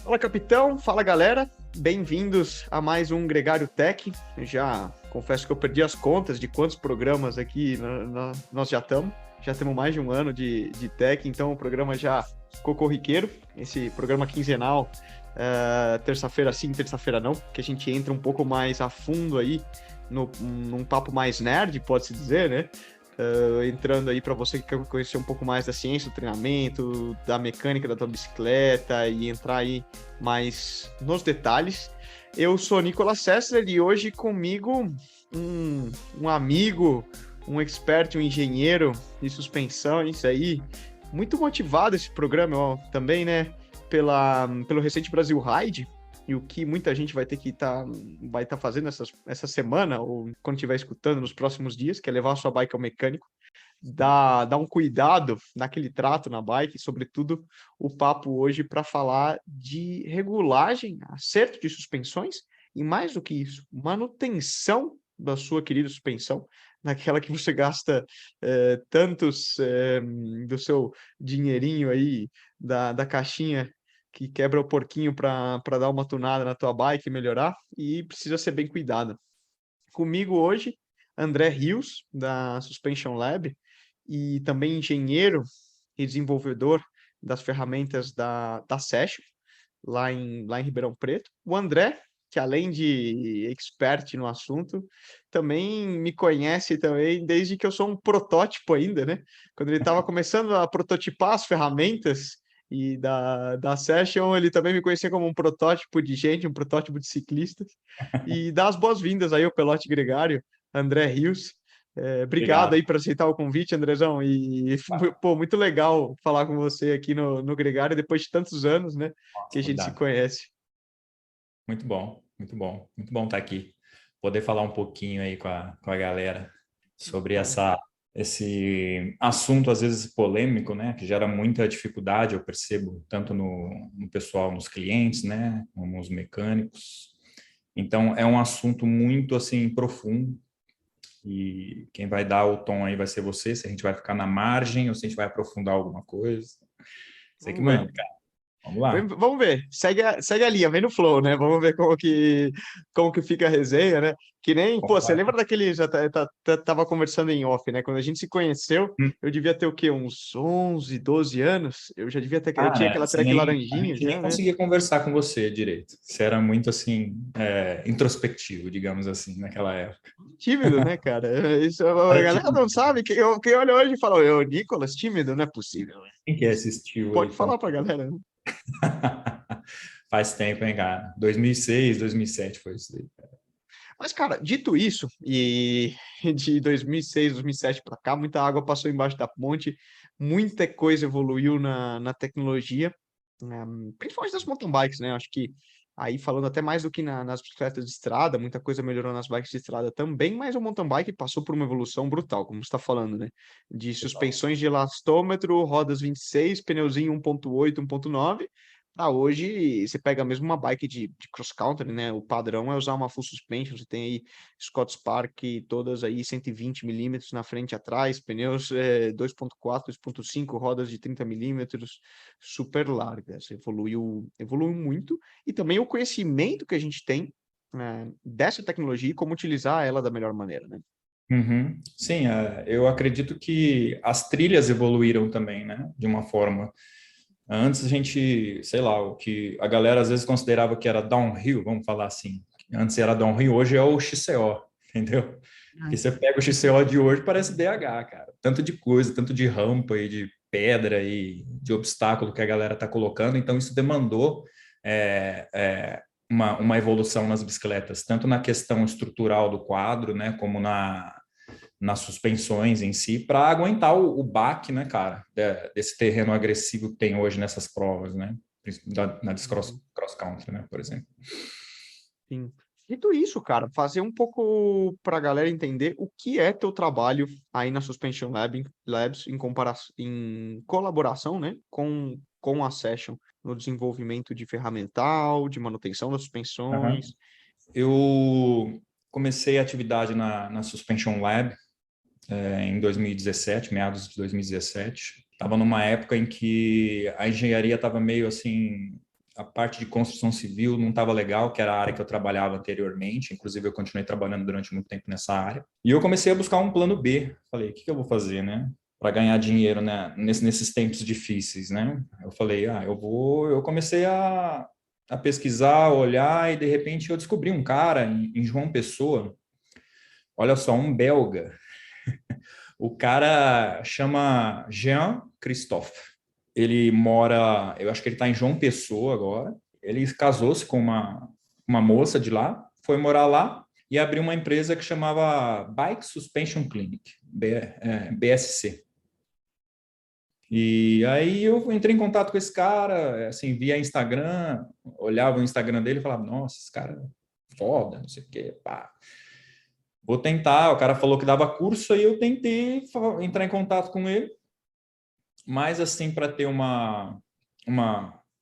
Fala, capitão. Fala, galera. Bem-vindos a mais um Gregário Tech. Eu já confesso que eu perdi as contas de quantos programas aqui nós já estamos. Já temos mais de um ano de tech, então o programa já ficou corriqueiro. Esse programa quinzenal, terça-feira sim, terça-feira não, que a gente entra um pouco mais a fundo aí num papo mais nerd, pode-se dizer, né? Entrando aí para você que quer conhecer um pouco mais da ciência do treinamento, da mecânica da tua bicicleta e entrar aí mais nos detalhes. Eu sou Nicolas Sessler e hoje comigo um amigo, um expert, um engenheiro de suspensões aí, muito motivado esse programa ó, também, né? Pelo recente Brasil Ride, e o que muita gente vai ter que vai estar fazendo essa semana, ou quando estiver escutando nos próximos dias, que é levar a sua bike ao mecânico, dar um cuidado naquele trato na bike, sobretudo o papo hoje para falar de regulagem, acerto de suspensões, e mais do que isso, manutenção da sua querida suspensão, naquela que você gasta tantos do seu dinheirinho aí, da caixinha que quebra o porquinho para dar uma tunada na tua bike e melhorar, e precisa ser bem cuidada. Comigo hoje, André Rios, da Suspension Lab, e também engenheiro e desenvolvedor das ferramentas da Session, lá em Ribeirão Preto. O André, que além de expert no assunto, também me conhece também desde que eu sou um protótipo ainda, né? Quando ele estava começando a prototipar as ferramentas e da Session, ele também me conhecia como um protótipo de gente, um protótipo de ciclista. E dá as boas-vindas aí ao Pelote Gregário, André Rios. Obrigado Obrigado. aí por aceitar o convite, Andrezão. E, pô, muito legal falar com você aqui no Gregário, depois de tantos anos, né, que Nossa, a gente se obrigado. conhece. Muito bom, muito bom. Muito bom estar aqui. Poder falar um pouquinho aí com a galera sobre Cara, esse assunto, às vezes polêmico, né? Que gera muita dificuldade, eu percebo, tanto no pessoal, nos clientes, né? Como os mecânicos. Então, é um assunto muito, assim, profundo. E quem vai dar o tom aí vai ser você, se a gente vai ficar na margem ou se a gente vai aprofundar alguma coisa. Você que vamos ver. manda, cara. Vamos lá. Vamos ver, segue a linha, vem no flow, né? Vamos ver como que fica a resenha, né? Que nem, pô, Vamos você lá. lembra daquele, tava conversando em off, né? Quando a gente se conheceu, eu devia ter o quê? Uns 11, 12 anos? Eu já devia ter, eu tinha Cara, aquela você track nem, a laranjinha gente nem já, né? conseguia conversar com você direito. Você era muito, assim, introspectivo, digamos assim, naquela época. Tímido, né, cara? Isso a Era galera tipo, não sabe. Quem olha hoje fala, eu, Nicolas, tímido, não é possível, né? quem que assistiu aí? Pode falar pra galera, né? Faz tempo, hein, cara? 2006, 2007 foi isso aí. Mas, cara, dito isso, e de 2006, 2007 para cá, muita água passou embaixo da ponte, muita coisa evoluiu na tecnologia, né, principalmente das mountain bikes, né? Acho que aí falando até mais do que nas bicicletas de estrada, muita coisa melhorou nas bikes de estrada também, mas o mountain bike passou por uma evolução brutal, como você está falando, né? De suspensões de elastômetro, rodas 26, pneuzinho 1.8, 1.9. Ah, hoje você pega mesmo uma bike de cross country, né? O padrão é usar uma full suspension. Você tem aí Scott Spark, todas aí 120 milímetros na frente e atrás, pneus 2.4, 2.5, rodas de 30 milímetros, super largas. Evoluiu muito. E também o conhecimento que a gente tem dessa tecnologia e como utilizar ela da melhor maneira, né? Uhum. Sim, eu acredito que as trilhas evoluíram também, né? De uma forma. Antes a gente, sei lá, o que a galera às vezes considerava que era downhill, vamos falar assim. Antes era downhill, hoje é o XCO, entendeu? Porque você pega o XCO de hoje, parece DH, cara. Tanto de coisa, tanto de rampa e de pedra e de obstáculo que a galera tá colocando. Então isso demandou uma evolução nas bicicletas, tanto na questão estrutural do quadro, né, como nas suspensões em si, para aguentar o baque, né, cara, desse terreno agressivo que tem hoje nessas provas, né, na Uhum. cross country, né, por exemplo. Sim. Dito isso, cara, fazer um pouco para a galera entender o que é teu trabalho aí na Labs em colaboração, né, com a Session no desenvolvimento de ferramental, de manutenção das Uhum. suspensões. Eu comecei a atividade na Suspension Lab em 2017, meados de 2017. Estava numa época em que a engenharia estava meio assim, a parte de construção civil não estava legal, que era a área que eu trabalhava anteriormente. Inclusive, eu continuei trabalhando durante muito tempo nessa área. E eu comecei a buscar um plano B. Falei, o que eu vou fazer, né? Para ganhar dinheiro, né? Nesses tempos difíceis, né? Eu falei, eu comecei a pesquisar, olhar, e de repente eu descobri um cara em João Pessoa, olha só, um belga. O cara chama Jean Christophe. Ele mora, eu acho que ele está em João Pessoa agora. Ele casou-se com uma moça de lá, foi morar lá e abriu uma empresa que chamava Bike Suspension Clinic, BSC. E aí eu entrei em contato com esse cara, assim, via Instagram, olhava o Instagram dele e falava, nossa, esse cara é foda, não sei o quê, pá. Vou tentar, o cara falou que dava curso, aí eu tentei entrar em contato com ele, mas assim, para ter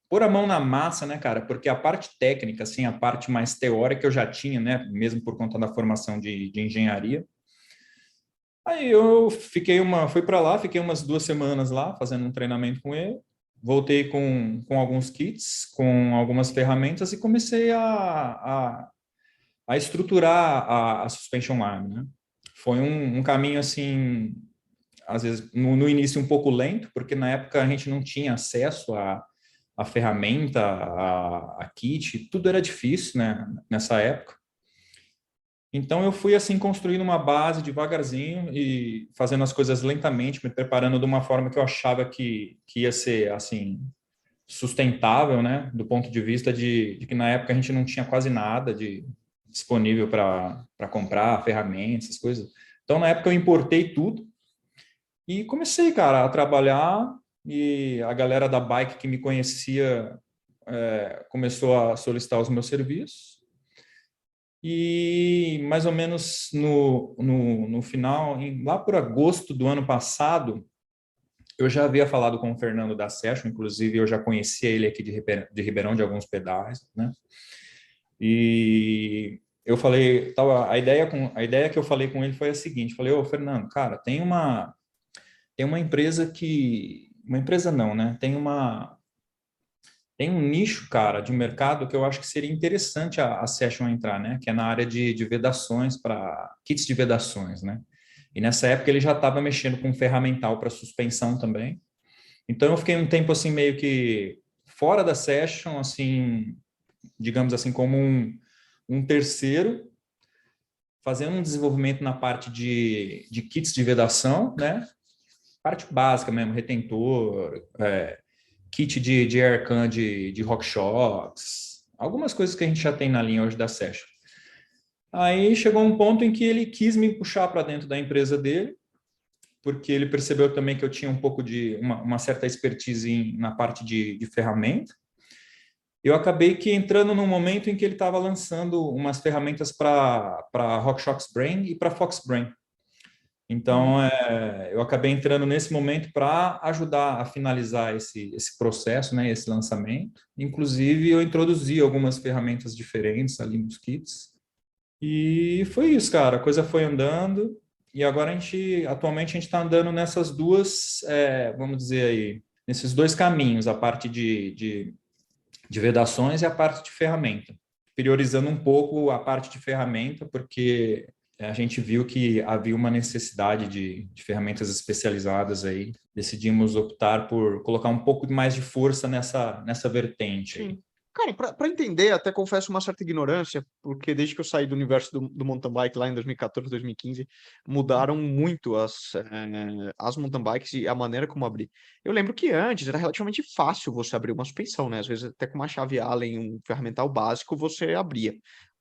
pôr a mão na massa, né, cara, porque a parte técnica, assim, a parte mais teórica eu já tinha, né, mesmo por conta da formação de engenharia. Aí eu fui para lá, fiquei umas 2 semanas lá, fazendo um treinamento com ele, voltei com alguns kits, com algumas ferramentas e comecei a estruturar a suspension arm, né? Foi um caminho, assim, às vezes, no início um pouco lento, porque na época a gente não tinha acesso a ferramenta, a kit, tudo era difícil, né, nessa época. Então eu fui assim construindo uma base devagarzinho e fazendo as coisas lentamente, me preparando de uma forma que eu achava que ia ser assim sustentável, né, do ponto de vista de que na época a gente não tinha quase nada disponível para comprar ferramentas, essas coisas. Então na época eu importei tudo e comecei, cara, a trabalhar, e a galera da bike que me conhecia começou a solicitar os meus serviços. E mais ou menos no final, lá por agosto do ano passado, eu já havia falado com o Fernando da Session, inclusive eu já conhecia ele aqui de Ribeirão, de alguns pedais, né? E eu falei, a ideia que eu falei com ele foi a seguinte, falei, ô Fernando, cara, tem uma empresa uma empresa não, né? Tem um nicho, cara, de mercado que eu acho que seria interessante a Session entrar, né? Que é na área de vedações, para kits de vedações, né? E nessa época ele já estava mexendo com ferramental para suspensão também. Então eu fiquei um tempo assim meio que fora da Session, assim, digamos assim, como um terceiro, fazendo um desenvolvimento na parte de kits de vedação, né? Parte básica mesmo, retentor, kit de aircan de RockShox, algumas coisas que a gente já tem na linha hoje da Session. Aí chegou um ponto em que ele quis me puxar para dentro da empresa dele, porque ele percebeu também que eu tinha um pouco de uma certa expertise na parte de ferramenta. Eu acabei que entrando num momento em que ele estava lançando umas ferramentas para RockShox Brain e para Fox Brain. Então, eu acabei entrando nesse momento para ajudar a finalizar esse processo, né, esse lançamento. Inclusive, eu introduzi algumas ferramentas diferentes ali nos kits. E foi isso, cara. A coisa foi andando. E agora atualmente, a gente está andando nessas duas, vamos dizer aí, nesses dois caminhos, a parte de vedações e a parte de ferramenta. Priorizando um pouco a parte de ferramenta, porque a gente viu que havia uma necessidade de ferramentas especializadas aí. Decidimos optar por colocar um pouco mais de força nessa vertente aí. Sim. Cara, para entender, até confesso uma certa ignorância, porque desde que eu saí do universo do mountain bike lá em 2014, 2015, mudaram muito as mountain bikes e a maneira como abrir. Eu lembro que antes era relativamente fácil você abrir uma suspensão, né? Às vezes até com uma chave Allen, um ferramental básico, você abria.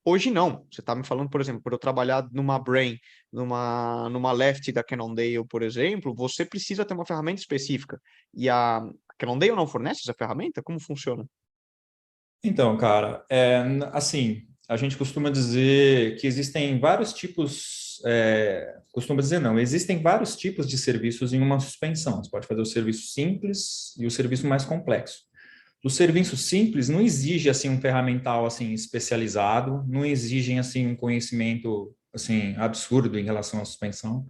Hoje não. Você está me falando, por exemplo, por eu trabalhar numa Brain, numa Left da Cannondale, por exemplo, você precisa ter uma ferramenta específica. E a Cannondale não fornece essa ferramenta? Como funciona? Então, cara, assim, a gente costuma dizer que existem vários tipos, costuma dizer não, existem vários tipos de serviços em uma suspensão. Você pode fazer o serviço simples e o serviço mais complexo. O serviço simples não exige assim um ferramental assim especializado, não exigem assim um conhecimento assim absurdo em relação à suspensão.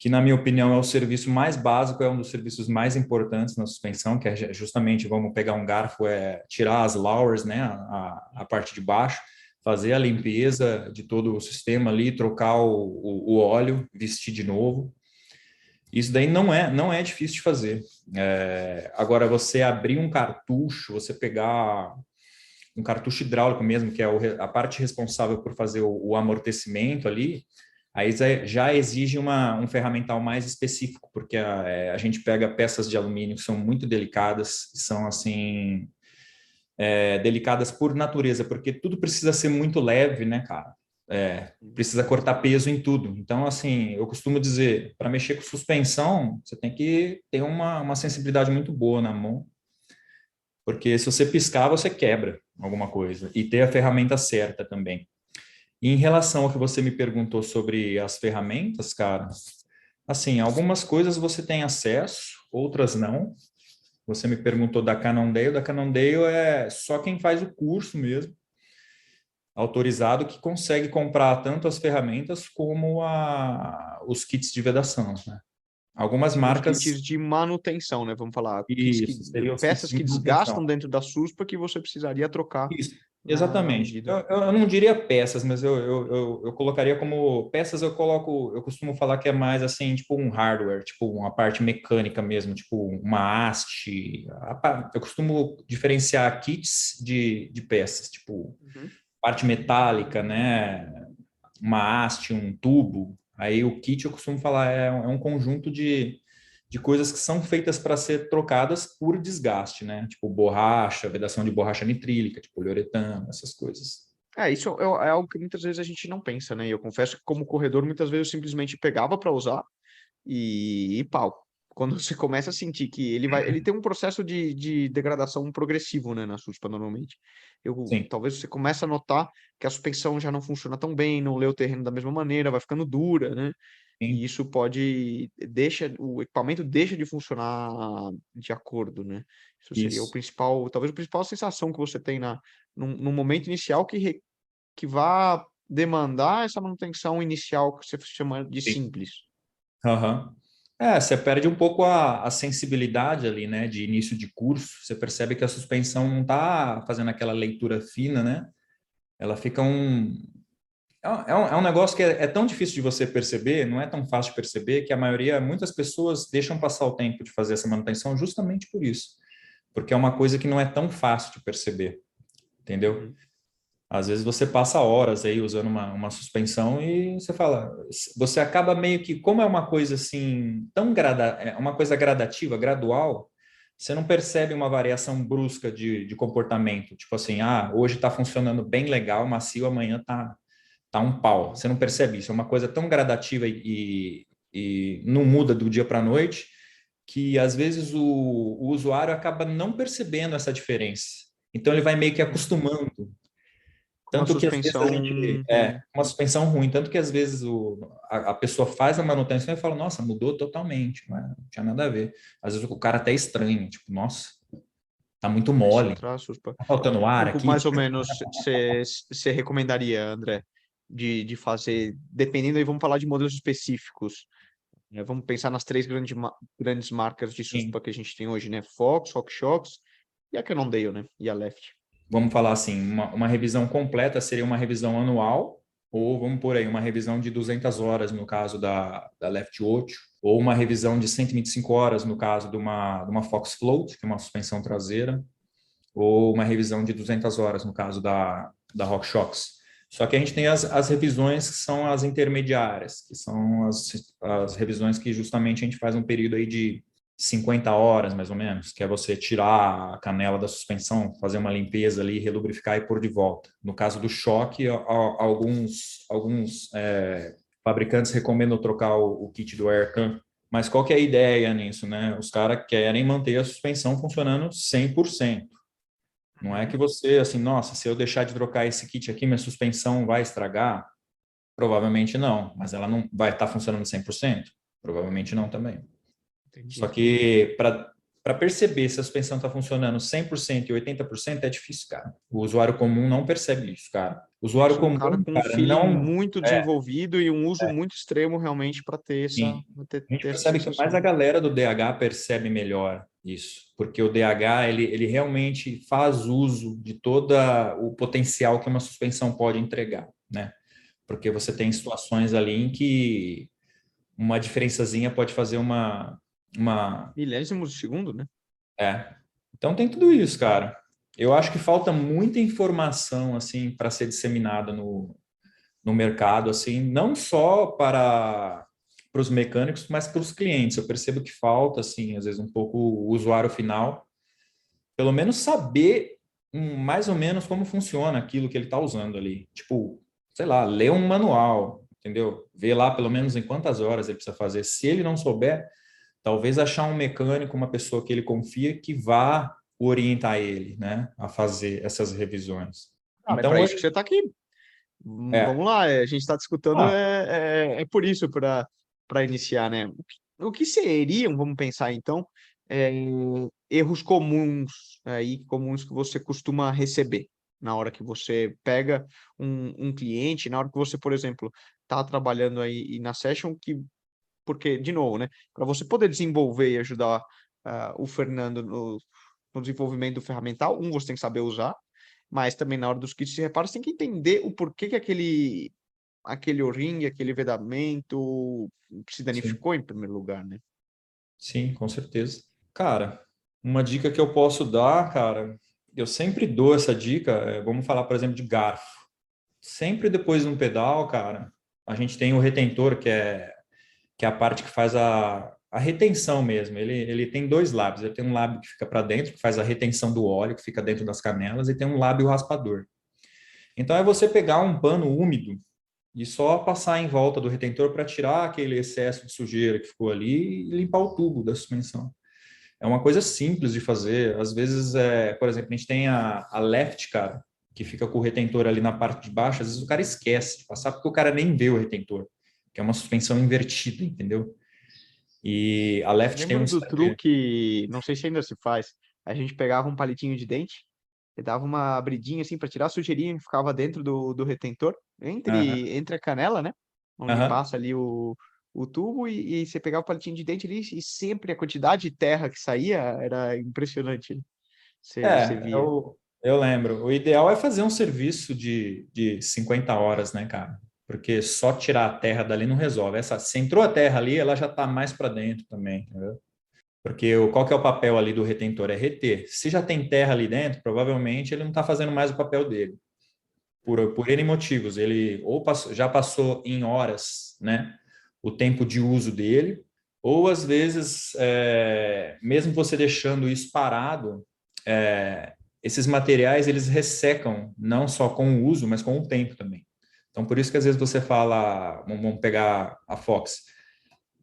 que na minha opinião é o serviço mais básico, é um dos serviços mais importantes na suspensão, que é justamente, vamos pegar um garfo, tirar as lowers, né, a parte de baixo, fazer a limpeza de todo o sistema ali, trocar o óleo, vestir de novo. Isso daí não é difícil de fazer. Agora, você abrir um cartucho, você pegar um cartucho hidráulico mesmo, que é a parte responsável por fazer o amortecimento ali, aí já exige um ferramental mais específico, porque a gente pega peças de alumínio que são muito delicadas, são assim, delicadas por natureza, porque tudo precisa ser muito leve, né, cara? Precisa cortar peso em tudo. Então, assim, eu costumo dizer, para mexer com suspensão, você tem que ter uma sensibilidade muito boa na mão, porque se você piscar, você quebra alguma coisa. E ter a ferramenta certa também. E em relação ao que você me perguntou sobre as ferramentas, cara, assim, algumas coisas você tem acesso, outras não. Você me perguntou da Cannondale. Da Cannondale é só quem faz o curso mesmo, autorizado, que consegue comprar tanto as ferramentas como os kits de vedação, né? Algumas Seriam os marcas... kits de manutenção, né? Vamos falar, Isso, seriam os kits peças de que manutenção. desgastam dentro da suspa que você precisaria trocar Isso, na exatamente. medida. Eu não diria peças, mas eu colocaria como peças. Eu costumo falar que é mais assim, tipo um hardware, tipo uma parte mecânica mesmo, tipo uma haste. Eu costumo diferenciar kits de peças, tipo Uhum. parte metálica, né? Uma haste, um tubo. Aí o kit eu costumo falar é um conjunto de coisas que são feitas para ser trocadas por desgaste, né? Tipo borracha, vedação de borracha nitrílica, tipo poliuretano, essas coisas. Isso é algo que muitas vezes a gente não pensa, né? E eu confesso que, como corredor, muitas vezes eu simplesmente pegava para usar e pau. Quando você começa a sentir que ele tem um processo de degradação progressivo, né, na suspa, normalmente. Sim, Talvez você comece a notar que a suspensão já não funciona tão bem, não lê o terreno da mesma maneira, vai ficando dura, né? E sim, isso o equipamento deixa de funcionar de acordo, né? Isso seria o isso. principal, talvez a principal sensação que você tem num momento inicial que vá demandar essa manutenção inicial que você chama de Sim. simples. Aham. Você perde um pouco a sensibilidade ali, né, de início de curso. Você percebe que a suspensão não está fazendo aquela leitura fina, né? Ela fica um negócio que é tão difícil de você perceber, não é tão fácil de perceber, que muitas pessoas deixam passar o tempo de fazer essa manutenção justamente por isso. Porque é uma coisa que não é tão fácil de perceber, entendeu? Uhum. Às vezes você passa horas aí usando uma suspensão e você fala, você acaba meio que, como é uma coisa assim, é uma coisa gradativa, gradual, você não percebe uma variação brusca de comportamento. Tipo assim, hoje está funcionando bem legal, macio, amanhã tá um pau. Você não percebe isso. É uma coisa tão gradativa e não muda do dia para a noite, que às vezes o usuário acaba não percebendo essa diferença. Então ele vai meio que Uhum. acostumando. Uma Tanto que às vezes a suspensão gente ruim. uma suspensão ruim, tanto que às vezes a pessoa faz a manutenção e fala, nossa, mudou totalmente, não tinha nada a ver. Às vezes o cara até estranha, tipo, nossa, tá muito Esse mole, traço, suspa. tá faltando ar Quanto aqui. mais ou menos você recomendaria, André, de fazer, dependendo aí, vamos falar de modelos específicos. Vamos pensar nas três grandes marcas de Sim. suspa que a gente tem hoje, né? Fox, RockShox e a Cannondale, né? E a Left. Vamos falar assim, uma revisão completa seria uma revisão anual, ou vamos por aí, uma revisão de 200 horas no caso da Left 8, ou uma revisão de 125 horas no caso de uma Fox Float, que é uma suspensão traseira, ou uma revisão de 200 horas no caso da RockShox. Só que a gente tem as revisões que são as intermediárias, que são as revisões que justamente a gente faz um período aí de 50 horas, mais ou menos, que é você tirar a canela da suspensão, fazer uma limpeza ali, relubrificar e pôr de volta. No caso do choque, alguns fabricantes recomendam trocar o kit do Aircam, mas qual que é a ideia nisso, né? Os caras querem manter a suspensão funcionando 100%. Não é que você, assim, nossa, se eu deixar de trocar esse kit aqui, minha suspensão vai estragar? Provavelmente não, mas ela não vai estar funcionando 100%? Provavelmente não também. Só Entendi. que para perceber se a suspensão está funcionando 100% e 80% é difícil, cara. O usuário comum não percebe isso, cara. O usuário Precisa de um cara comum, com um cara, feeling não... muito É, desenvolvido e um uso muito extremo realmente para ter sim. A gente ter essa percebe que mais sensação. a galera do DH percebe melhor isso, porque o DH, ele realmente faz uso de todo o potencial que uma suspensão pode entregar, né? Porque você tem situações ali em que uma diferençazinha pode fazer uma Milésimos de segundo, né? é. Então tem tudo isso, cara. Eu acho que falta muita informação assim para ser disseminada no mercado, assim, não só para os mecânicos, mas para os clientes. Eu percebo que falta, assim, às vezes um pouco o usuário final, pelo menos saber mais ou menos como funciona aquilo que ele está usando ali. Tipo, sei lá, ler um manual, entendeu? Ver lá pelo menos em quantas horas ele precisa fazer. Se ele não souber, talvez achar um mecânico, uma pessoa que ele confia, que vá orientar ele, né, a fazer essas revisões. Cara, é Então, para isso que hoje, você está aqui. é, Vamos lá, a gente está disputando, ah, é por isso, para iniciar, né? O que seriam, vamos pensar então, é, erros comuns aí, comuns que você costuma receber na hora que você pega um cliente, na hora que você, por exemplo, está trabalhando aí na session, porque, de novo, né? Para você poder desenvolver e ajudar o Fernando no desenvolvimento do ferramental, você tem que saber usar, mas também na hora dos kits de reparo, você tem que entender o porquê que aquele o-ring, aquele vedamento se sim, danificou em primeiro lugar, né? sim, com certeza. Cara, uma dica que eu posso dar, cara, eu sempre dou essa dica, vamos falar, por exemplo, de garfo. Sempre depois de um pedal, cara, a gente tem o retentor, que é a parte que faz a retenção mesmo. Ele tem dois lábios. Ele tem um lábio que fica para dentro, que faz a retenção do óleo, que fica dentro das canelas, e tem um lábio raspador. Então, é você pegar um pano úmido e só passar em volta do retentor para tirar aquele excesso de sujeira que ficou ali e limpar o tubo da suspensão. É uma coisa simples de fazer. Às vezes, por exemplo, a gente tem a left, cara, que fica com o retentor ali na parte de baixo. Às vezes o cara esquece de passar porque o cara nem vê o retentor, que é uma suspensão invertida, entendeu? E a Eu left tem um lembro do estratégia. truque, não sei se ainda se faz, a gente pegava um palitinho de dente e dava uma abridinha assim para tirar a sujeirinha que ficava dentro do retentor, Aham, entre a canela, né? Onde aham. passa ali o tubo e você pegava o palitinho de dente ali e sempre a quantidade de terra que saía era impressionante, né? Você via. Eu lembro. O ideal é fazer um serviço de 50 horas, né, cara? Porque só tirar a terra dali não resolve. Se entrou a terra ali, ela já está mais para dentro também, entendeu? Porque qual que é o papel ali do retentor? É reter. Se já tem terra ali dentro, provavelmente ele não está fazendo mais o papel dele. Por N motivos. Ele ou já passou em horas, né, o tempo de uso dele, ou às vezes, mesmo você deixando isso parado, esses materiais eles ressecam não só com o uso, mas com o tempo também. Então, por isso que às vezes você fala, vamos pegar a Fox,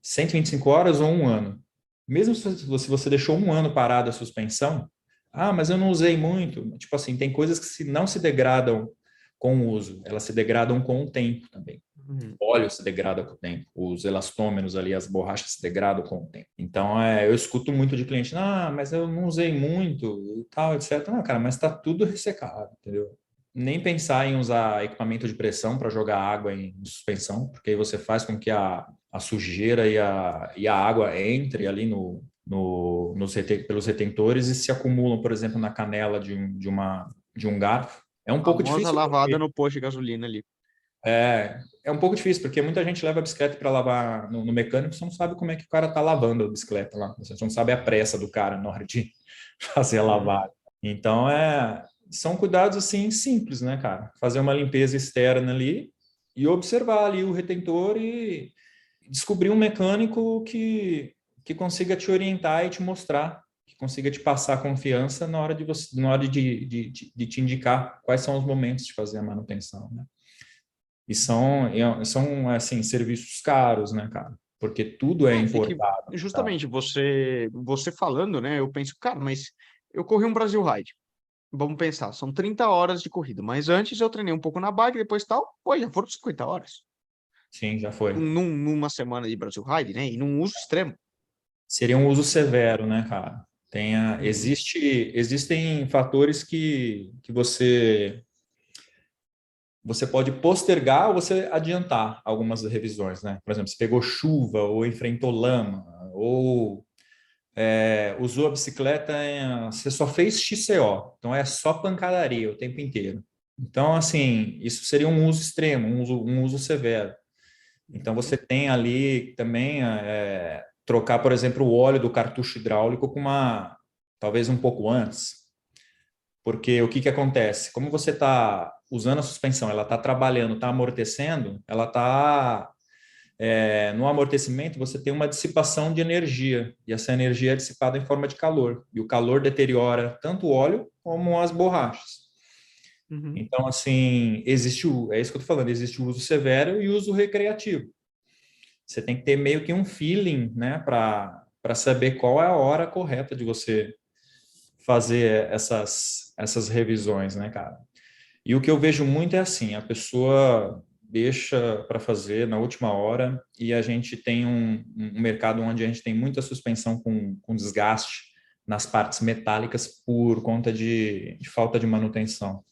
125 horas ou um ano. Mesmo se você deixou um ano parado a suspensão, mas eu não usei muito. Tipo assim, tem coisas que não se degradam com o uso, elas se degradam com o tempo também. Uhum. O óleo se degrada com o tempo, os elastômeros ali, as borrachas se degradam com o tempo. Então, eu escuto muito de cliente, mas eu não usei muito e tal, etc. Não, cara, mas está tudo ressecado, entendeu? Nem pensar em usar equipamento de pressão para jogar água em suspensão, porque aí você faz com que a sujeira e a água entre ali pelos retentores e se acumulam, por exemplo, na canela de um garfo. É um pouco Famosa difícil lavada porque no posto de gasolina ali. é um pouco difícil, porque muita gente leva a bicicleta para lavar no mecânico, você não sabe como é que o cara tá lavando a bicicleta lá. Você não sabe a pressa do cara na hora de fazer a Uhum. lavagem. Então, são cuidados assim simples, né, cara? Fazer uma limpeza externa ali e observar ali o retentor e descobrir um mecânico que consiga te orientar e te mostrar, que consiga te passar confiança na hora de te indicar quais são os momentos de fazer a manutenção, né? E são assim, serviços caros, né, cara? Porque tudo é É que importado. Tá? justamente você falando, né? Eu penso, cara, mas eu corri um Brasil Ride. Vamos pensar, são 30 horas de corrida, mas antes eu treinei um pouco na bike, depois tal, pô, já foram 50 horas. Sim, já foi. Numa semana de Brasil Ride, né? E num uso extremo. Seria um uso severo, né, cara? Existem fatores que você pode postergar ou você adiantar algumas revisões, né? Por exemplo, você pegou chuva ou enfrentou lama ou usou a bicicleta, você só fez XCO, então é só pancadaria o tempo inteiro. Então, assim, isso seria um uso extremo, um uso severo. Então, você tem ali também trocar, por exemplo, o óleo do cartucho hidráulico talvez um pouco antes. Porque o que que acontece? Como você está usando a suspensão, ela está trabalhando, está amortecendo, ela está no amortecimento, você tem uma dissipação de energia, e essa energia é dissipada em forma de calor, e o calor deteriora tanto o óleo como as borrachas. Uhum. Então, assim, é isso que eu estou falando, existe o uso severo e o uso recreativo. Você tem que ter meio que um feeling, né, para saber qual é a hora correta de você fazer essas revisões, né, cara? E o que eu vejo muito é assim, a pessoa deixa para fazer na última hora e a gente tem um mercado onde a gente tem muita suspensão com desgaste nas partes metálicas por conta de falta de manutenção.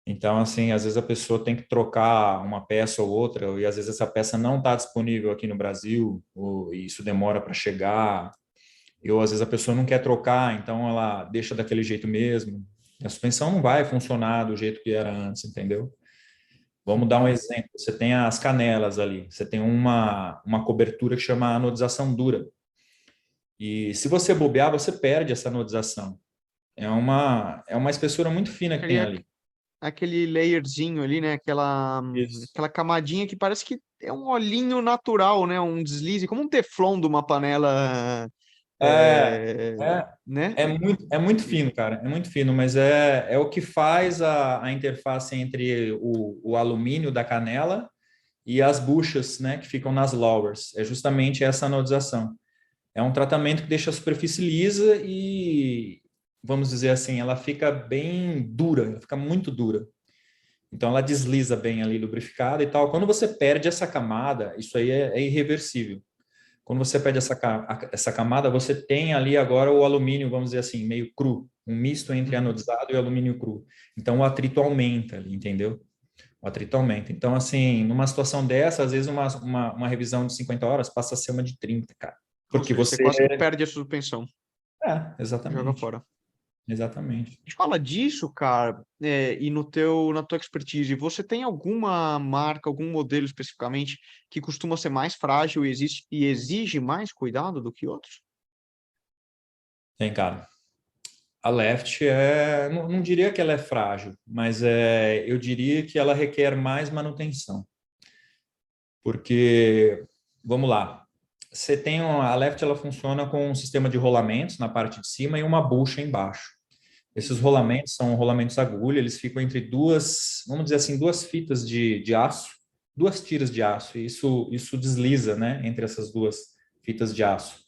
Então, assim, às vezes a pessoa tem que trocar uma peça ou outra, e às vezes essa peça não está disponível aqui no Brasil, e isso demora para chegar, ou às vezes a pessoa não quer trocar, então ela deixa daquele jeito mesmo. A suspensão não vai funcionar do jeito que era antes, entendeu? Vamos dar um exemplo. Você tem as canelas ali, você tem uma cobertura que chama anodização dura. E se você bobear, você perde essa anodização. É uma espessura muito fina que tem Aquele, ali. aquele layerzinho ali, né? Isso. Aquela camadinha que parece que é um olhinho natural, né? Um deslize, como um teflon de uma panela, É, é, é, né? é muito fino, cara. É muito fino, mas é o que faz a interface entre o alumínio da canela e as buchas, né, que ficam nas lowers. É justamente essa anodização. É um tratamento que deixa a superfície lisa e, vamos dizer assim, ela fica bem dura, ela fica muito dura. Então ela desliza bem ali, lubrificada e tal. Quando você perde essa camada, isso aí é irreversível. Quando você perde essa camada, você tem ali agora o alumínio, vamos dizer assim, meio cru, um misto entre Uhum. anodizado e alumínio cru. Então o atrito aumenta ali, entendeu? O atrito aumenta. Então, assim, numa situação dessa, às vezes uma revisão de 50 horas passa a ser uma de 30, cara. Ou Porque seja, você você. quase que perde a suspensão, joga Exatamente. fora. Exatamente. A gente fala disso, cara, e na tua expertise, você tem alguma marca, algum modelo especificamente que costuma ser mais frágil e exige mais cuidado do que outros? Tem, cara. A Left não diria que ela é frágil, mas eu diria que ela requer mais manutenção. Porque, vamos lá, você tem a Left, ela funciona com um sistema de rolamentos na parte de cima e uma bucha embaixo. Esses rolamentos são rolamentos agulha, eles ficam entre duas, vamos dizer assim, duas fitas de aço, duas tiras de aço, e isso desliza, né, entre essas duas fitas de aço.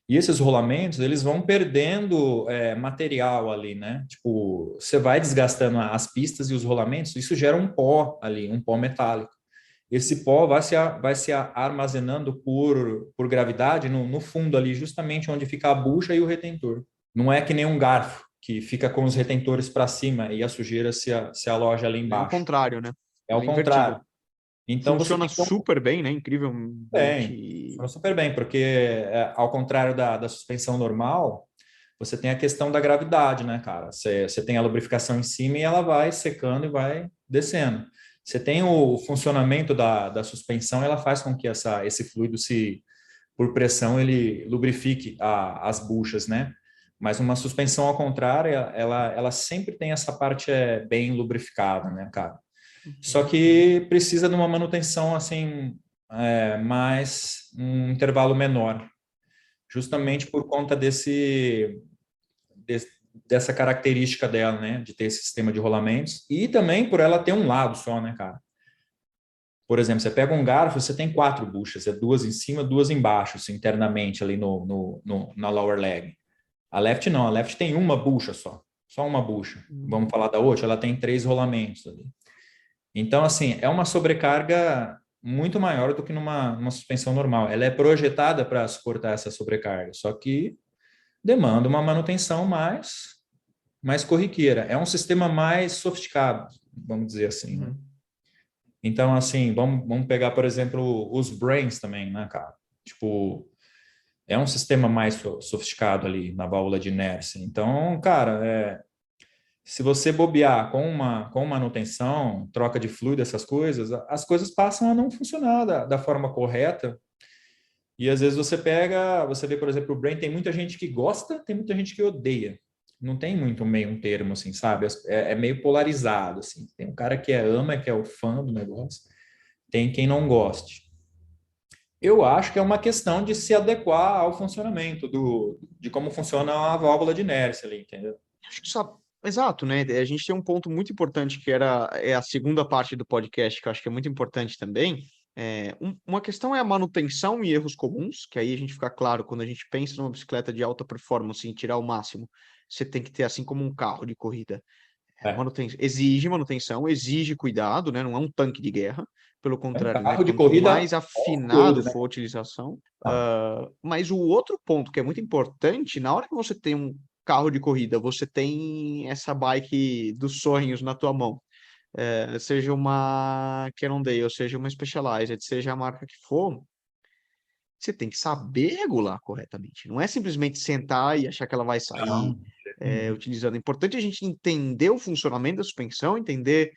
E esses rolamentos, eles vão perdendo material ali, né? Tipo, você vai desgastando as pistas e os rolamentos, isso gera um pó ali, um pó metálico. Esse pó vai se armazenando por gravidade no fundo ali, justamente onde fica a bucha e o retentor. Não é que nem um garfo, que fica com os retentores para cima e a sujeira se aloja ali É ao embaixo. contrário, né? É Ela ao é invertido. contrário. Então você Funciona tem que super bem, né? bem, Incrivelmente. funciona super bem, porque ao contrário da suspensão normal, você tem a questão da gravidade, né, cara? Você tem a lubrificação em cima e ela vai secando e vai descendo. Você tem o funcionamento da suspensão, ela faz com que esse fluido por pressão, ele lubrifique as buchas, né? Mas uma suspensão ao contrário, ela sempre tem essa parte bem lubrificada, né, cara? Só Uhum. que precisa de uma manutenção assim mais um intervalo menor, justamente por conta dessa característica dela, né, de ter esse sistema de rolamentos e também por ela ter um lado só, né, cara. Por exemplo, você pega um garfo, você tem quatro buchas, duas em cima, duas embaixo, assim, internamente ali na lower leg. A left não, a left tem uma bucha só uma bucha. Uhum. Vamos falar da outra, ela tem três rolamentos ali. Então, assim, é uma sobrecarga muito maior do que numa suspensão normal. Ela é projetada para suportar essa sobrecarga, só que demanda uma manutenção mais corriqueira. É um sistema mais sofisticado, vamos dizer assim, né? Uhum. Então, assim, vamos pegar, por exemplo, os brains também, né, cara? Tipo, é um sistema mais sofisticado ali na válvula de inércia. Então, cara, se você bobear com manutenção, troca de fluido, essas coisas, as coisas passam a não funcionar da forma correta. E às vezes você vê, por exemplo, o brain, tem muita gente que gosta, tem muita gente que odeia. Não tem muito meio um termo, assim, sabe? É meio polarizado, assim. Tem um cara que ama, que é o fã do negócio, tem quem não goste. Eu acho que é uma questão de se adequar ao funcionamento de como funciona a válvula de inércia ali, entendeu? Acho que só... Exato, né? A gente tem um ponto muito importante que é a segunda parte do podcast, que eu acho que é muito importante também. Uma questão é a manutenção e erros comuns, que aí a gente fica claro, quando a gente pensa numa bicicleta de alta performance em tirar o máximo, você tem que ter, assim como um carro de corrida, É. exige manutenção, exige cuidado, né? Não é um tanque de guerra, pelo É um contrário, né? carro de Quanto mais corrida afinado off-road, né? for a utilização, Ah, mas o outro ponto que é muito importante, na hora que você tem um carro de corrida, você tem essa bike dos sonhos na tua mão, seja uma Cannondale, seja uma Specialized, seja a marca que for, você tem que saber regular corretamente. Não é simplesmente sentar e achar que ela vai sair não. utilizando. É importante a gente entender o funcionamento da suspensão, entender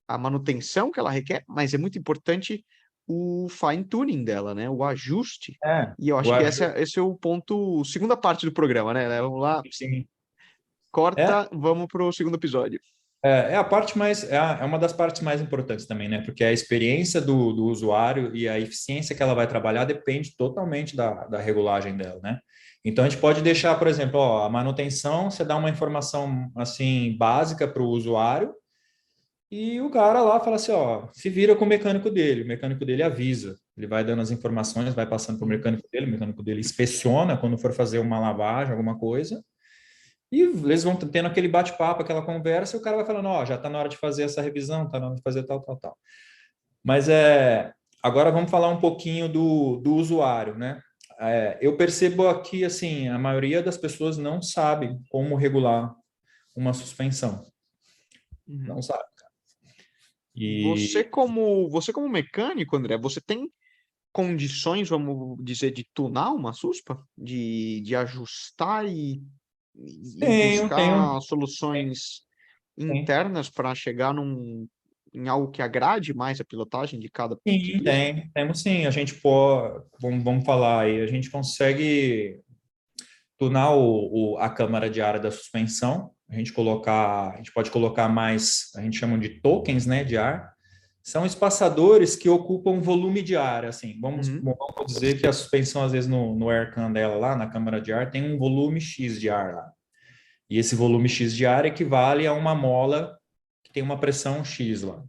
a manutenção que ela requer, mas é muito importante o fine tuning dela, né? O ajuste. É, E eu o acho que ajuste, esse é o ponto, segunda parte do programa, né? Vamos lá, sim. É, corta, vamos para o segundo episódio. é a parte mais, é uma das partes mais importantes também, né? Porque a experiência do usuário e a eficiência que ela vai trabalhar depende totalmente da regulagem dela, né? Então a gente pode deixar, por exemplo, ó, a manutenção, você dá uma informação assim básica para o usuário e o cara lá fala assim, ó, se vira com o mecânico dele avisa, ele vai dando as informações, vai passando para Uhum. o mecânico dele inspeciona quando for fazer uma lavagem, alguma coisa. E eles vão tendo aquele bate-papo, aquela conversa, e o cara vai falando, ó, já está na hora de fazer essa revisão, está na hora de fazer tal, tal, tal. Mas agora vamos falar um pouquinho do usuário, né? Eu percebo aqui, assim, a maioria das pessoas não sabe como regular uma suspensão. Uhum. Não sabe. Você E como, você como mecânico, André, você tem condições, vamos dizer, de tunar uma suspa? De ajustar e tenho, buscar soluções tem. internas para chegar em algo que agrade mais a pilotagem de cada Sim, ciclista? temos sim. A gente pode, vamos falar aí, a gente consegue tunar a câmara de ar da suspensão, a gente pode colocar mais, a gente chama de tokens, né, de ar, são espaçadores que ocupam volume de ar, assim, Uhum. vamos dizer que a suspensão, às vezes, no aircan dela lá, na câmara de ar, tem um volume X de ar lá, e esse volume X de ar equivale a uma mola que tem uma pressão X lá.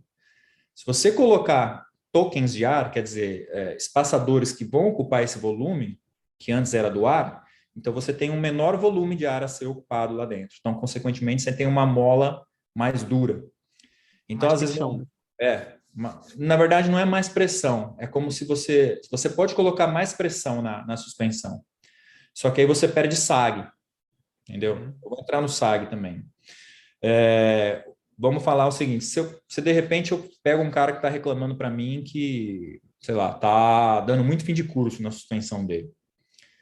Se você colocar tokens de ar, quer dizer, espaçadores que vão ocupar esse volume, que antes era do ar, então você tem um menor volume de ar a ser ocupado lá dentro. Então, consequentemente, você tem uma mola mais dura. Então, Mais às vezes, pressão, né? na verdade, não é mais pressão. É como se você pode colocar mais pressão na suspensão. Só que aí você perde sag, entendeu? Uhum. Eu vou entrar no sag também. É, vamos falar o seguinte: se de repente eu pego um cara que está reclamando para mim que, sei lá, tá dando muito fim de curso na suspensão dele.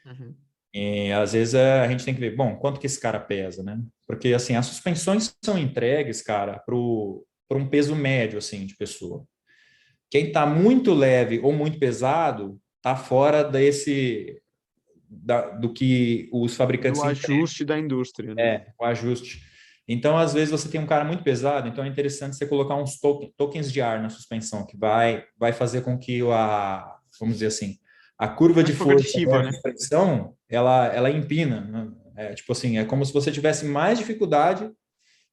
Uhum. E às vezes a gente tem que ver, bom, quanto que esse cara pesa, né? Porque assim, as suspensões são entregues, cara, para um peso médio assim de pessoa. Quem está muito leve ou muito pesado está fora do que os Do fabricantes ajuste da indústria, né? o ajuste. Então, às vezes, você tem um cara muito pesado, então é interessante você colocar uns tokens de ar na suspensão, que vai fazer com que vamos dizer assim, a curva de Mais força progressiva, da né? suspensão, ela empina, né? Tipo assim, é como se você tivesse mais dificuldade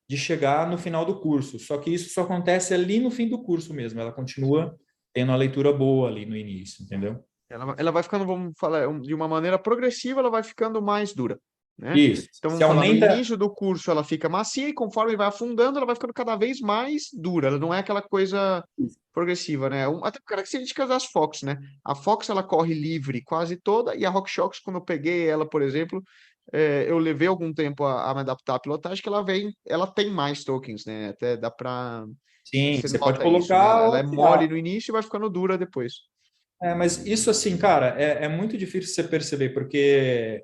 de chegar no final do curso, só que isso só acontece ali no fim do curso mesmo, ela continua tendo a leitura boa ali no início, entendeu? Ela vai ficando, vamos falar, de uma maneira progressiva, ela vai ficando mais dura, né? Isso. Então, Se vamos falar, no aumenta, início do curso ela fica macia e conforme vai afundando, ela vai ficando cada vez mais dura. Ela não é aquela coisa progressiva, né? Até características das Fox, né? A Fox, ela corre livre quase toda, e a RockShox, quando eu peguei ela, por exemplo, eu levei algum tempo a me adaptar à pilotagem, que ela tem mais tokens, né? Até dá pra... Sim, Você você pode nota isso, né? colocar Ela ou é mole tirar. no início e vai ficando dura depois. Mas isso assim, cara, é muito difícil você perceber, porque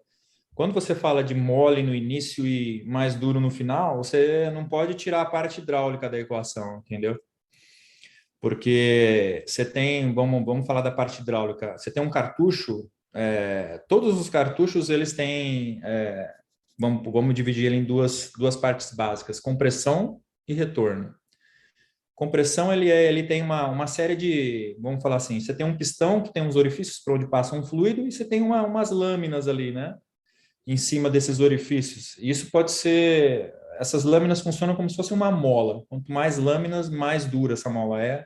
quando você fala de mole no início e mais duro no final, você não pode tirar a parte hidráulica da equação, entendeu? Porque você tem, vamos falar da parte hidráulica, você tem um cartucho, todos os cartuchos eles têm, vamos dividir ele em duas partes básicas, compressão e retorno. Compressão, ele tem uma série de, vamos falar assim, você tem um pistão que tem uns orifícios para onde passa um fluido e você tem umas lâminas ali, né? Em cima desses orifícios. E isso pode ser, essas lâminas funcionam como se fosse uma mola. Quanto mais lâminas, mais dura essa mola é,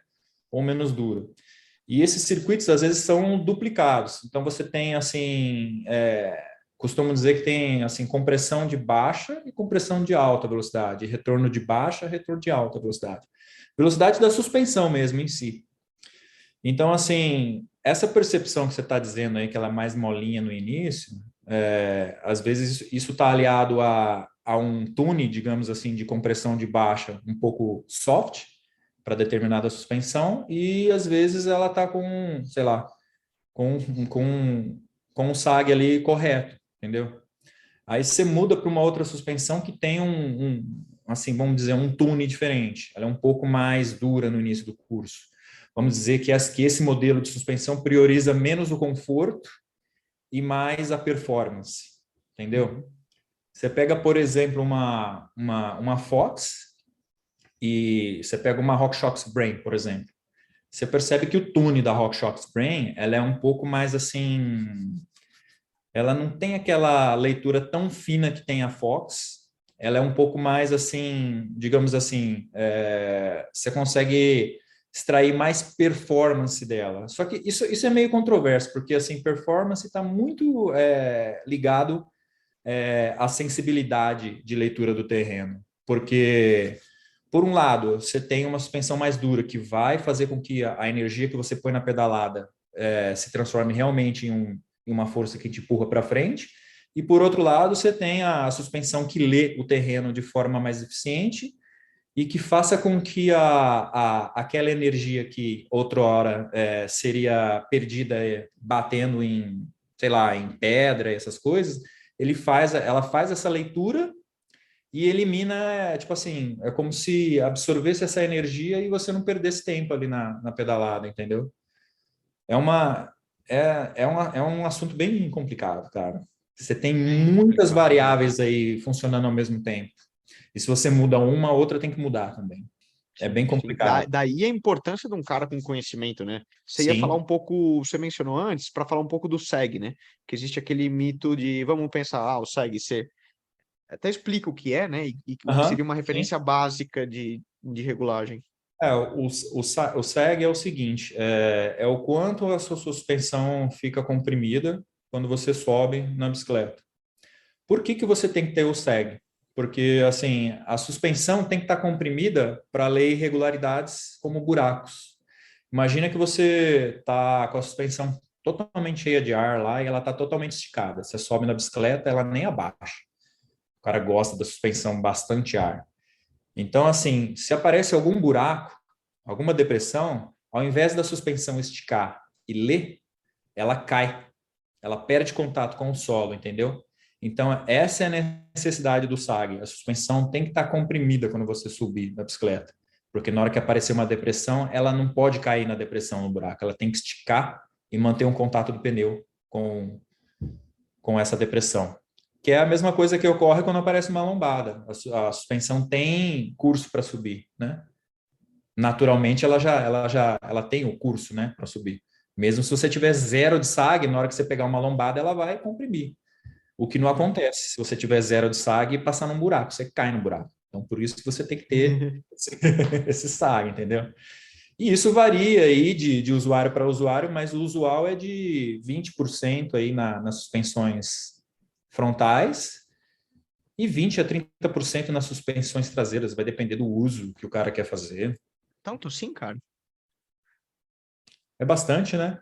ou menos dura. E esses circuitos, às vezes, são duplicados. Então, você tem, assim, costumo dizer que tem, assim, compressão de baixa e compressão de alta velocidade, retorno de baixa, retorno de alta velocidade. Velocidade da suspensão mesmo em si. Então, assim, essa percepção que você está dizendo aí, que ela é mais molinha no início, às vezes isso está aliado a um tune, digamos assim, de compressão de baixa um pouco soft para determinada suspensão, e às vezes ela está com, sei lá, com, com, com um sag ali correto, entendeu? Aí você muda para uma outra suspensão que tem assim, vamos dizer, um tune diferente. Ela é um pouco mais dura no início do curso. Vamos dizer que esse modelo de suspensão prioriza menos o conforto e mais a performance, entendeu? Você pega, por exemplo, uma Fox e você pega uma RockShox Brain, por exemplo. Você percebe que o tune da RockShox Brain, ela é um pouco mais assim, ela não tem aquela leitura tão fina que tem a Fox, ela é um pouco mais assim, digamos assim, você consegue extrair mais performance dela. Só que isso é meio controverso, porque assim, performance está muito ligado à sensibilidade de leitura do terreno. Porque, por um lado, você tem uma suspensão mais dura que vai fazer com que a energia que você põe na pedalada se transforme realmente em uma força que te empurra para frente. E, por outro lado, você tem a suspensão que lê o terreno de forma mais eficiente e que faça com que aquela energia que outrora seria perdida batendo em, sei lá, em pedra, essas coisas, ela faz essa leitura e elimina, tipo assim, é como se absorvesse essa energia e você não perdesse tempo ali na pedalada, entendeu? É uma, é um assunto bem complicado, cara. Você tem Bem muitas complicado, né? variáveis aí funcionando ao mesmo tempo. E se você muda uma, a outra tem que mudar também. É Sim, bem sim. complicado. Daí a importância de um cara com conhecimento, né? Você ia falar Sim. um pouco, você mencionou antes, para falar um pouco do SEG, né? Que existe aquele mito de, vamos pensar, o SEG, você até explica o que é, né? E o que seria Aham, uma sim. referência básica de regulagem. O SEG é o seguinte, é o quanto a sua suspensão fica comprimida quando você sobe na bicicleta. Por que você tem que ter o SEG? Porque, assim, a suspensão tem que estar comprimida para ler irregularidades como buracos. Imagina que você está com a suspensão totalmente cheia de ar lá e ela está totalmente esticada. Você sobe na bicicleta, ela nem abaixa. O cara gosta da suspensão bastante ar. Então, assim, se aparece algum buraco, alguma depressão, ao invés da suspensão esticar e ler, ela cai, ela perde contato com o solo, entendeu? Então, essa é a necessidade do SAG. A suspensão tem que estar comprimida quando você subir na bicicleta, porque na hora que aparecer uma depressão, ela não pode cair na depressão no buraco, ela tem que esticar e manter um contato do pneu com essa depressão. Que é a mesma coisa que ocorre quando aparece uma lombada. A suspensão tem curso para subir, né? Naturalmente ela tem o curso, né, para subir. Mesmo se você tiver zero de SAG, na hora que você pegar uma lombada, ela vai comprimir. O que não acontece se você tiver zero de SAG e passar num buraco, você cai no buraco. Então, por isso que você tem que ter esse SAG, entendeu? E isso varia aí de usuário para usuário, mas o usual é de 20% aí nas suspensões frontais e 20 a 30% nas suspensões traseiras. Vai depender do uso que o cara quer fazer. Tanto sim, cara. É bastante, né?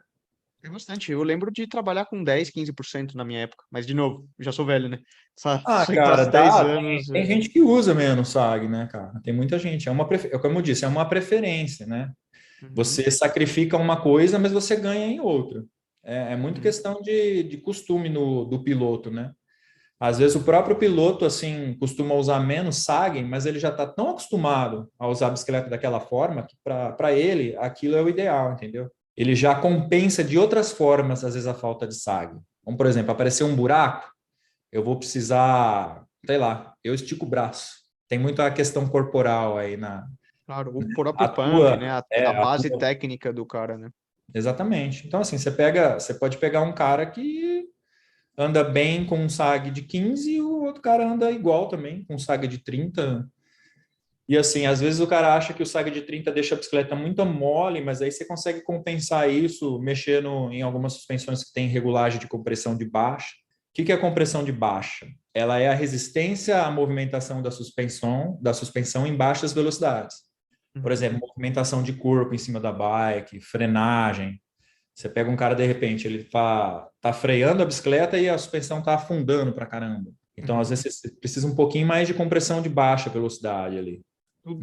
É bastante. Eu lembro de trabalhar com 10, 15% na minha época. Mas, de novo, já sou velho, né? Ah, Só em cara, quase 10 dá. anos. Tem gente que usa menos SAG, né, cara? Tem muita gente. Como eu disse, é uma preferência, né? Uhum, Você sacrifica uma coisa, mas você ganha em outra. É muito uhum, questão de costume do piloto, né? Às vezes o próprio piloto, assim, costuma usar menos SAG, mas ele já está tão acostumado a usar a bicicleta daquela forma que para ele aquilo é o ideal, entendeu? Ele já compensa de outras formas, às vezes, a falta de SAG. Como, por exemplo, aparecer um buraco, eu vou precisar, sei lá, eu estico o braço. Tem muita questão corporal aí claro, o próprio a pump, tua, né? A a base tua, técnica do cara, né? exatamente. Então, assim, você pode pegar um cara que anda bem com um SAG de 15 e o outro cara anda igual também, com um SAG de 30. E assim, às vezes o cara acha que o SAG de 30 deixa a bicicleta muito mole, mas aí você consegue compensar isso mexendo em algumas suspensões que tem regulagem de compressão de baixa. O que é a compressão de baixa? Ela é a resistência à movimentação da suspensão em baixas velocidades. Por Uhum. exemplo, movimentação de corpo em cima da bike, frenagem. Você pega um cara, de repente, ele tá freando a bicicleta e a suspensão tá afundando pra caramba. Então, às Uhum. vezes, você precisa um pouquinho mais de compressão de baixa velocidade ali.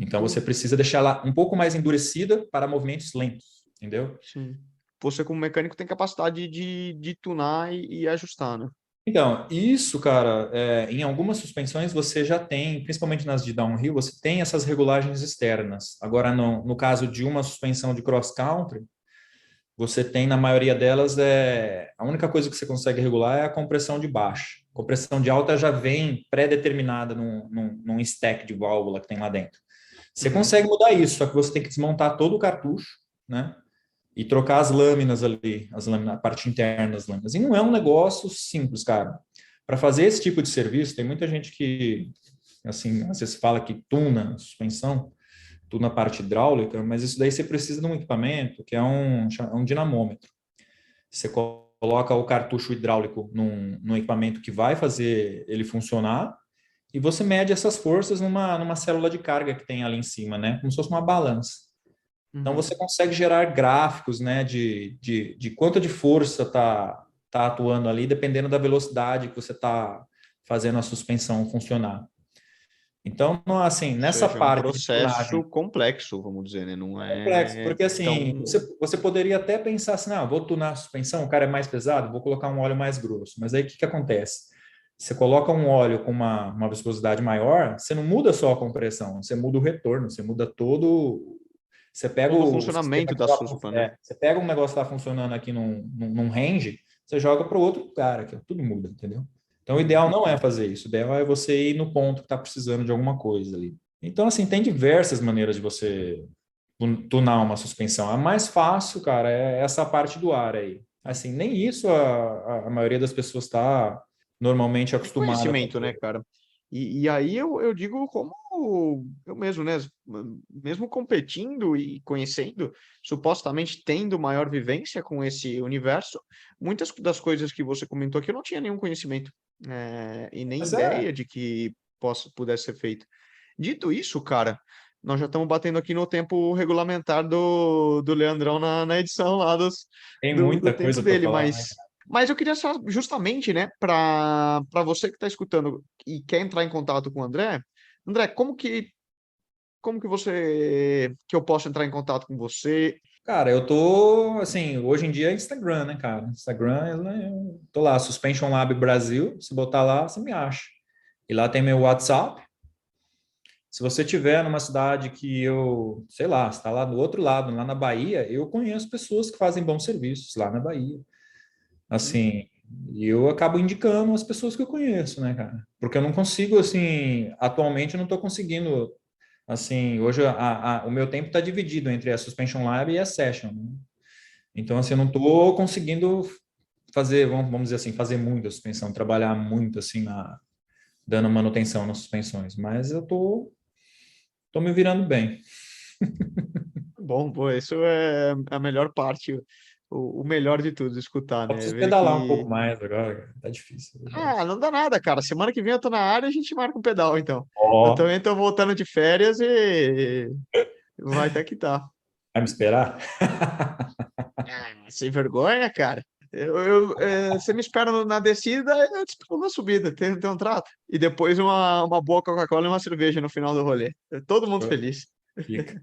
Então, Tu, você precisa deixar ela um pouco mais endurecida para movimentos lentos, entendeu? sim. Você, como mecânico, tem capacidade de tunar e ajustar, né? Então, isso, cara, em algumas suspensões você já tem, principalmente nas de downhill, você tem essas regulagens externas. Agora, no caso de uma suspensão de cross-country, você tem, na maioria delas, a única coisa que você consegue regular é a compressão de baixa. Compressão de alta já vem pré-determinada num stack de válvula que tem lá dentro. Você Uhum. consegue mudar isso, só que você tem que desmontar todo o cartucho, né? E trocar as lâminas ali, a parte interna das lâminas. E não é um negócio simples, cara. Para fazer esse tipo de serviço, tem muita gente que, assim, às vezes fala que tuna a suspensão, tuna a parte hidráulica, mas isso daí você precisa de um equipamento que é um dinamômetro. Você coloca o cartucho hidráulico num equipamento que vai fazer ele funcionar e você mede essas forças numa célula de carga que tem ali em cima, né? Como se fosse uma balança. Então Uhum. você consegue gerar gráficos, né, de quanto de força tá atuando ali, dependendo da velocidade que você está fazendo a suspensão funcionar. Então, assim, Ou nessa seja, é um parte de tunagem processo complexo, vamos dizer, né? Não complexo, é porque assim, tão. você poderia até pensar assim, vou tunar a suspensão, o cara é mais pesado, vou colocar um óleo mais grosso. Mas aí o que acontece? Você coloca um óleo com uma viscosidade maior, você não muda só a compressão, você muda o retorno, você muda todo. Você pega Todo o o sistema funcionamento que da suspa, né? você pega um negócio que está funcionando aqui num range, você joga para o outro lugar, aqui, tudo muda, entendeu? Então, o Uhum. ideal não é fazer isso. O ideal é você ir no ponto que está precisando de alguma coisa ali. Então, assim, tem diversas maneiras de você tunar uma suspensão. A mais fácil, cara, é essa parte do ar aí. Assim, nem isso a maioria das pessoas está normalmente É acostumada a conhecimento, né, fazer. cara? E aí eu digo como eu mesmo, né? Mesmo competindo e conhecendo, supostamente tendo maior vivência com esse universo, muitas das coisas que você comentou aqui eu não tinha nenhum conhecimento, e nem Mas ideia de que pudesse ser feito. Dito isso, cara, nós já estamos batendo aqui no tempo regulamentar do Leandrão na edição lá tem do muita tempo coisa para dele, falar, né? mas eu queria só, justamente, né, para você que está escutando e quer entrar em contato com o André, André, como que que eu posso entrar em contato com você? Cara, eu tô, assim, hoje em dia é Instagram, né, cara? Instagram, eu tô lá, Suspension Lab Brasil, se botar lá, você me acha. E lá tem meu WhatsApp. Se você tiver numa cidade que eu, sei lá, está lá do outro lado, lá na Bahia, eu conheço pessoas que fazem bons serviços lá na Bahia. Hum, Assim, e eu acabo indicando as pessoas que eu conheço, né, cara? Porque eu não consigo, assim, atualmente eu não estou conseguindo, assim, hoje o meu tempo está dividido entre a Suspension Lab e a Session, né? Então, assim, eu não estou conseguindo fazer, vamos dizer assim, fazer muita suspensão, trabalhar muito, assim, dando manutenção nas suspensões, mas eu tô me virando bem. bom, pô, isso é a melhor parte, o melhor de tudo, escutar, Só né? preciso Ver pedalar um pouco que, mais agora, cara. Tá difícil, é verdade. não dá nada, cara. Semana que vem eu tô na área, a gente marca um pedal, então. Eu Ó, também tô voltando de férias e vai até que tá. vai me esperar? Sem vergonha, cara. Você me espera na descida, eu te espero na subida, tem um trato. E depois uma boa Coca-Cola e uma cerveja no final do rolê. Todo mundo feliz. Fica.